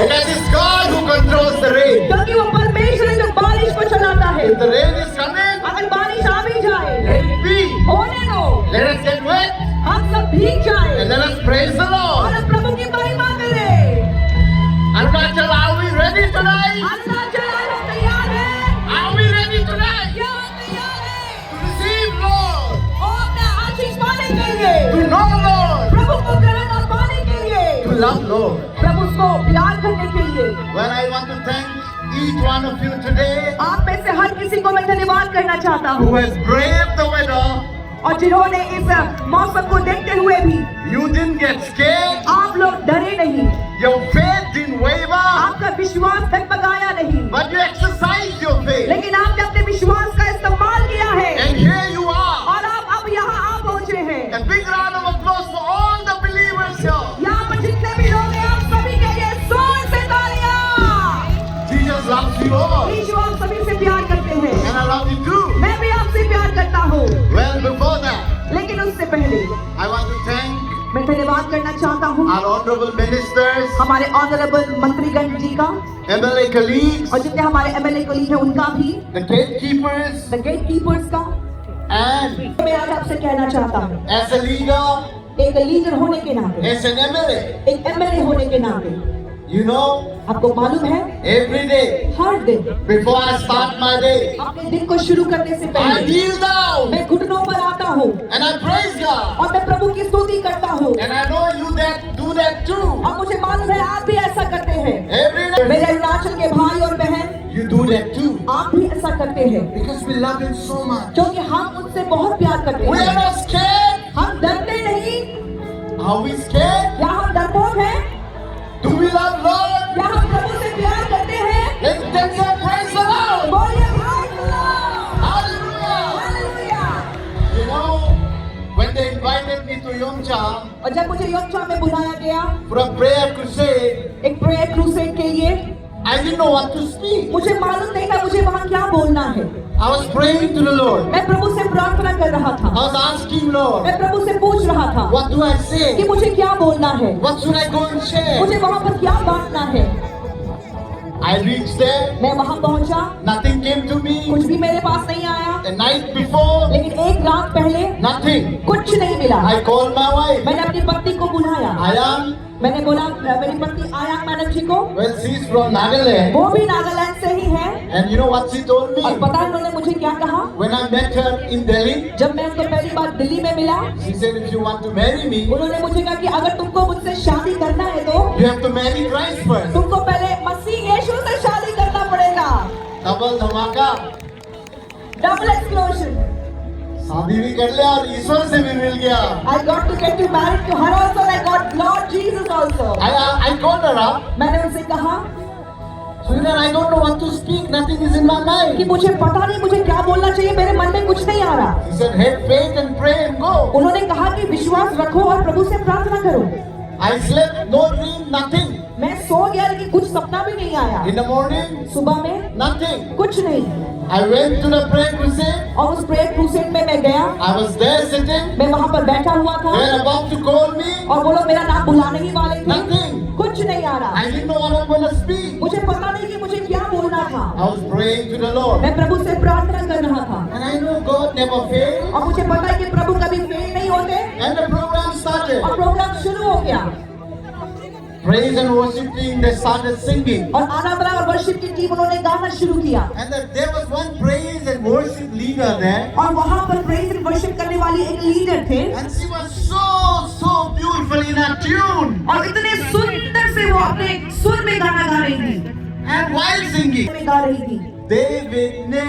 Because it's God who controls the rain. क्योंकि वो परमेश्वर है जो बारिश को चलाता है। If the rain is coming, अगर बारिश आ भी जाए, let it be. होने दो, Let us get wet हम सब भीग जाए and let us praise the और Lord. हम प्रभु की महिमा करें। Arunachal, are we ready tonight? Arunachal आए हम तैयार हैं। Are we ready tonight? क्या हम तैयार हैं? To receive Lord, और अपना आशीष पाने के लिए, to know Lord, प्रभु को ग्रहण और पाने के लिए, to love Lord. प्रभु को प्यार करने के लिए। Well, I want to thank each one of you today आप में से हर किसी को मैं धन्यवाद करना चाहता who हूँ has braved the weather. और जिन्होंने इस मौसम को देखते हुए भी You didn't get scared. आप लोग डरे नहीं, Your faith didn't waver. आपका विश्वास डगमगाया नहीं, But you exercised your faith. लेकिन आपने अपने विश्वास का इस्तेमाल किया है And here you are. और आप अब यहाँ आ पहुँचे हैं। A big round of applause for all the believers here. यहाँ पर जितने भी लोग हैं, आप सभी के लिए जोर से तालियां। Jesus loves you all. यीशु आप सभी से प्यार करते हैं, And I love you too. मैं भी आपसे प्यार करता हूँ। Well, before that, लेकिन उससे पहले I want to thank मैं धन्यवाद करना चाहता हूँ our honorable ministers, हमारे ऑनरेबल मंत्रीगण जी का MLA colleagues, और जितने हमारे एमएलए कोलीग हैं उनका भी, the gatekeepers, the gatekeepers का। and मैं आज आपसे कहना चाहता हूँ, as a leader, एक लीडर होने के नाते, as an MLA, एक एमएलए होने के नाते, you know, आपको मालूम है every day हर दिन before I start my day, अपने दिन को शुरू करने से I पहले kneel down मैं घुटनों पर आता हूँ and I praise God. और मैं प्रभु की स्तुति करता हूँ And I know you that do that too. और मुझे मालूम है आप भी ऐसा करते हैं। Every day मेरे अरुणाचल के भाई और बहन, you do that too. आप भी ऐसा करते हैं Because we love Him so much. क्योंकि हम उनसे बहुत प्यार करते We are हैं। not scared. हम डरते नहीं, Are we scared? या हम डरपोक हैं, Do we love Lord? या हम प्रभु से प्यार करते हैं। Let's take some praise the Lord. बोलिए praise the Lord. Hallelujah. Hallelujah. You know, when they invited me to Yongcha और जब मुझे योंगचा में बुलाया गया for a prayer crusade, एक प्रेयर क्रूसेड के लिए, I didn't know what to speak. मुझे मालूम नहीं था मुझे वहाँ क्या बोलना है। I was praying to the Lord. मैं प्रभु से प्रार्थना कर रहा I था, was asking Lord, मैं प्रभु से पूछ रहा था what do I कि say? मुझे क्या बोलना है, What should I go and share? मुझे वहाँ पर क्या बांटना है। I reached there. मैं वहाँ पहुँचा, Nothing came to me. कुछ भी मेरे पास नहीं आया, The night before, लेकिन एक रात पहले nothing. कुछ नहीं मिला। I called my wife. मैंने अपनी पत्नी को बुलाया, Ayam, मैंने बोला मेरी पत्नी आयांग मैडम जी को, well, she's from Nagaland. वो भी नागालैंड से ही है, And you know what she told और me? पता है उन्होंने मुझे क्या कहा। When I met her in Delhi, जब मैं उनको पहली बार दिल्ली में मिला, she said, if you want to marry me, उन्होंने मुझे कहा कि अगर तुमको मुझसे शादी करना है तो you have to marry Christ first. तुमको पहले मसीह यीशु से शादी करना पड़ेगा। Double dhamaka. Double explosion. शादी भी कर लिया और ईश्वर से भी मिल गया. I got to get you married to her also. I got Lord Jesus also. I called her up. मैंने उनसे कहा Sweetheart, I don't know what to speak. Nothing is in my कि mind. मुझे पता नहीं मुझे क्या बोलना चाहिए, मेरे मन में कुछ नहीं आ रहा। She said, have faith and pray and go. उन्होंने कहा कि विश्वास रखो और प्रभु से प्रार्थना करो। I slept, no dream, nothing. मैं सो गया लेकिन कुछ सपना भी नहीं आया। In the morning, सुबह में nothing. कुछ नहीं। I went to the prayer crusade. और उस प्रेयर क्रूसेड में मैं गया, I was there sitting. मैं वहाँ पर बैठा हुआ They were था about to call me. और वो लोग मेरा नाम बुलाने ही वाले थे। Nothing. कुछ नहीं आ रहा, I didn't know what I'm going to speak. मुझे पता नहीं कि मुझे क्या बोलना था। I was praying to the Lord. मैं प्रभु से प्रार्थना कर रहा था And I know God never fails. और मुझे पता है कि प्रभु कभी फेल नहीं होते। And the program started. और प्रोग्राम शुरू हो गया Praise and worship team, they started singing. और आराधना और वर्शिप की टीम उन्होंने गाना शुरू किया And there was one praise and worship leader there. और वहाँ पर प्रेज एंड वर्शिप करने वाली एक लीडर थे And she was so beautiful in her tune. और इतने सुंदर से वो अपने सुर में गाना गा रही थी, And while singing, में गा रही थी। David ne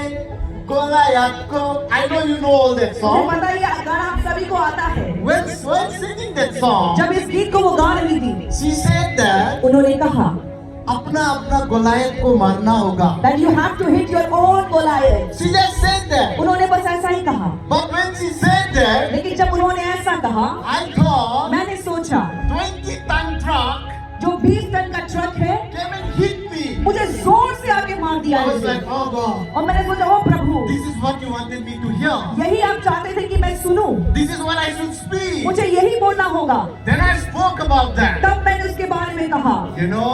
Goliath ko. I know you know all that मुझे song. पता है ये गाना आप सभी को आता है। When singing that song, जब इस गीत को वो गा रही थी, she said that उन्होंने कहा अपना गोलायत को मारना होगा. that you have to hit your own Goliath। She just said that. उन्होंने बस ऐसा ही कहा, But when she said that, लेकिन जब उन्होंने ऐसा कहा, I thought मैंने सोचा 20-ton truck जो 20 टन का ट्रक है came and hit me. मुझे जोर से आके मार दिया I was इसने। like, oh God, और मैंने सोचा ओ प्रभु, this is what you wanted me to hear. यही आप चाहते थे कि मैं सुनूं, This is what I should speak. मुझे यही बोलना होगा। Then I spoke about that. तब मैंने उसके बारे में कहा, You know,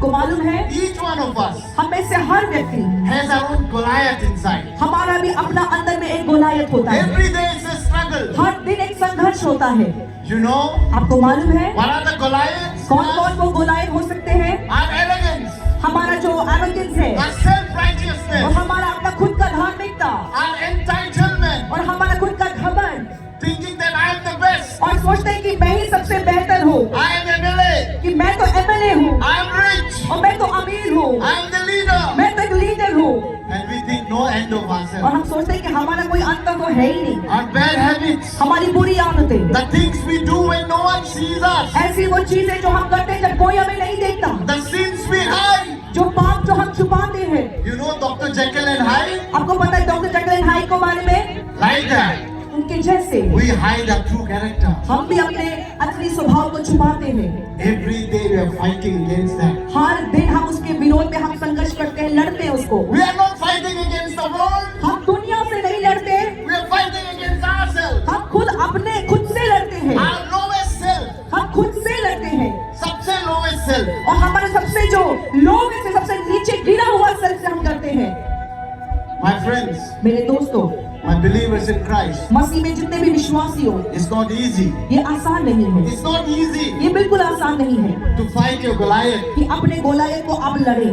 आपको मालूम है each one of us हम में से हर व्यक्ति has our own Goliath inside. हमारा भी अपना अंदर में एक गोलायत होता है। Every day is a struggle. हर दिन एक संघर्ष होता है। You know, आपको मालूम है what are the Goliaths? कौन कौन वो गोलायत हो सकते हैं? Our arrogance, हमारा जो एरोगेंस है our self-righteousness, और हमारा अपना खुद का धार्मिकता our entitlement, और हमारा खुद का घमंड thinking that I am the best, और सोचते हैं कि मैं ही सबसे बेहतर हूँ, I am MLA, कि मैं तो एमएलए हूँ I am rich, और मैं तो अमीर हूँ, I am the leader. मैं तो एक लीडर हूँ And we think no end of और ourselves. हम सोचते हैं कि हमारा कोई अंत तो है ही नहीं। Our bad habits, हमारी बुरी आदतें, the things we do when no one sees us, ऐसी वो चीजें जो हम करते हैं जब कोई हमें नहीं देखता, the sins we hide. जो पाप जो हम छुपाते हैं। You know Dr. Jekyll and Hyde? आपको पता है डॉक्टर जेकिल एंड हाइड के बारे में? Like that. उनके जैसे We hide our true character. हम भी अपने असली स्वभाव को छुपाते हैं। Every day we are fighting against that. हर दिन हम उसके विरोध में हम संघर्ष करते हैं, लड़ते हैं उसको। We are not fighting against the world. हम दुनिया से नहीं लड़ते, We are fighting against ourselves. हम खुद से लड़ते हैं। Our lowest self. हम खुद से लड़ते हैं सबसे lowest self. और हमारे सबसे जो लोग से सबसे नीचे गिरा हुआ सेल्फ से हम करते हैं। My friends, मेरे दोस्तों, my believers in Christ, मसीह में जितने भी विश्वासी हो, it's not easy. ये आसान नहीं है। It's not easy ये बिल्कुल आसान नहीं है to fight your Goliath. कि अपने गोलायत को आप लड़ें।